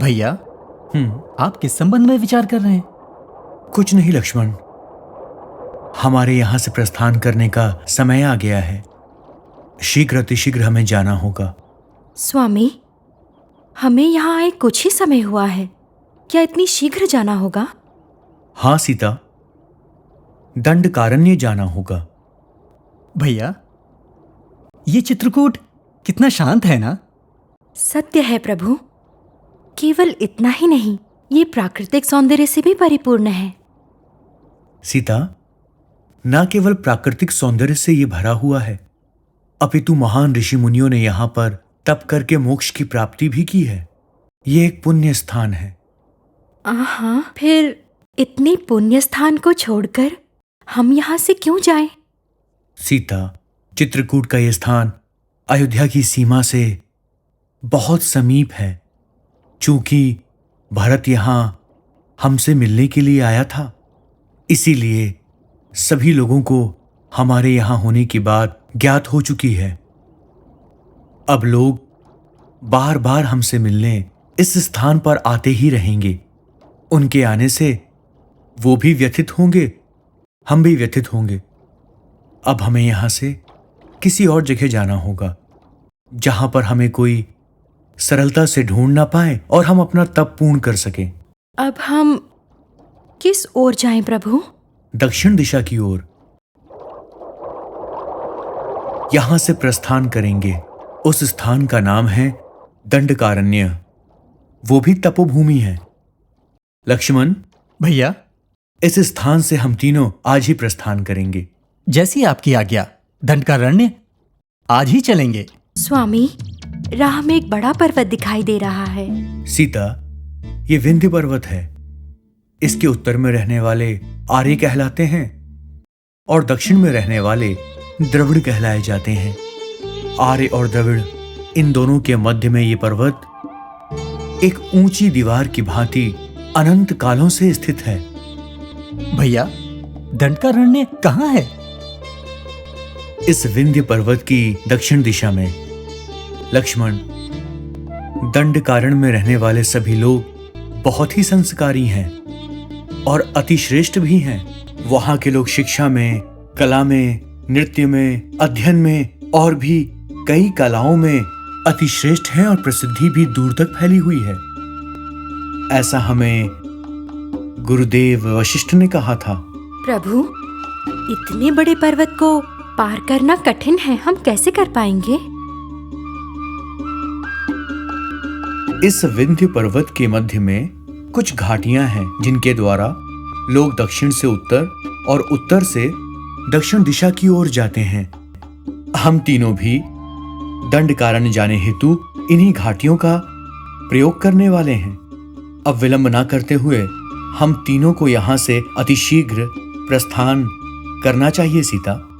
भैया, आप किस संबंध में विचार कर रहे हैं? कुछ नहीं लक्ष्मण, हमारे यहां से प्रस्थान करने का समय आ गया है। शीघ्र अतिशीघ्र हमें जाना होगा। स्वामी, हमें यहाँ आए कुछ ही समय हुआ है, क्या इतनी शीघ्र जाना होगा? हाँ सीता, दंडकारण्य जाना होगा। भैया, ये चित्रकूट कितना शांत है ना? सत्य है प्रभु, केवल इतना ही नहीं, ये प्राकृतिक सौंदर्य से भी परिपूर्ण है। सीता, न केवल प्राकृतिक सौंदर्य से ये भरा हुआ है, अपितु महान ऋषि मुनियों ने यहां पर तप करके मोक्ष की प्राप्ति भी की है। ये एक पुण्य स्थान है। हाँ, फिर इतनी पुण्य स्थान को छोड़कर हम यहाँ से क्यों जाएं? सीता, चित्रकूट का यह स्थान अयोध्या की सीमा से बहुत समीप है। चूंकि भरत यहां हमसे मिलने के लिए आया था, इसीलिए सभी लोगों को हमारे यहां होने की बात ज्ञात हो चुकी है। अब लोग बार बार हमसे मिलने इस स्थान पर आते ही रहेंगे। उनके आने से वो भी व्यथित होंगे, हम भी व्यथित होंगे। अब हमें यहां से किसी और जगह जाना होगा, जहां पर हमें कोई सरलता से ढूंढ ना पाए और हम अपना तप पूर्ण कर सकें। अब हम किस ओर जाएं प्रभु? दक्षिण दिशा की ओर। यहां से प्रस्थान करेंगे। उस स्थान का नाम है दंडकारण्य। वो भी तपोभूमि है। लक्ष्मण भैया, इस स्थान से हम तीनों आज ही प्रस्थान करेंगे। जैसी आपकी आज्ञा। दंडकारण्य आज ही चलेंगे। स्वामी, राह में एक बड़ा पर्वत दिखाई दे रहा है। सीता, ये विंध्य पर्वत है। इसके उत्तर में रहने वाले आर्य कहलाते हैं और दक्षिण में रहने वाले द्रविड़ कहलाए जाते हैं। आर्य और द्रविड़, इन दोनों के मध्य में ये पर्वत एक ऊंची दीवार की भांति अनंत कालों से स्थित है। भैया, दंडकारण्य कहाँ है? इस विंध्य पर्वत की दक्षिण दिशा में। लक्ष्मण, दंडकारण्य में रहने वाले सभी लोग बहुत ही संस्कारी हैं और अतिश्रेष्ठ भी हैं। वहां के लोग शिक्षा में, कला में, नृत्य में, अध्ययन में और भी कई कलाओं में अतिश्रेष्ठ हैं और प्रसिद्धि भी दूर तक फैली हुई है। ऐसा हमें गुरुदेव वशिष्ठ ने कहा था। प्रभु, इतने बड़े पर्वत को पार करना कठिन है, हम कैसे कर पाएंगे? इस विंध्य पर्वत के मध्य में कुछ घाटियां हैं, जिनके द्वारा लोग दक्षिण से उत्तर और उत्तर से दक्षिण दिशा की ओर जाते हैं। हम तीनों भी दंडकारण्य जाने हेतु इन्हीं घाटियों का प्रयोग करने वाले हैं। अब विलंब ना करते हुए हम तीनों को यहां से अतिशीघ्र प्रस्थान करना चाहिए। सीता,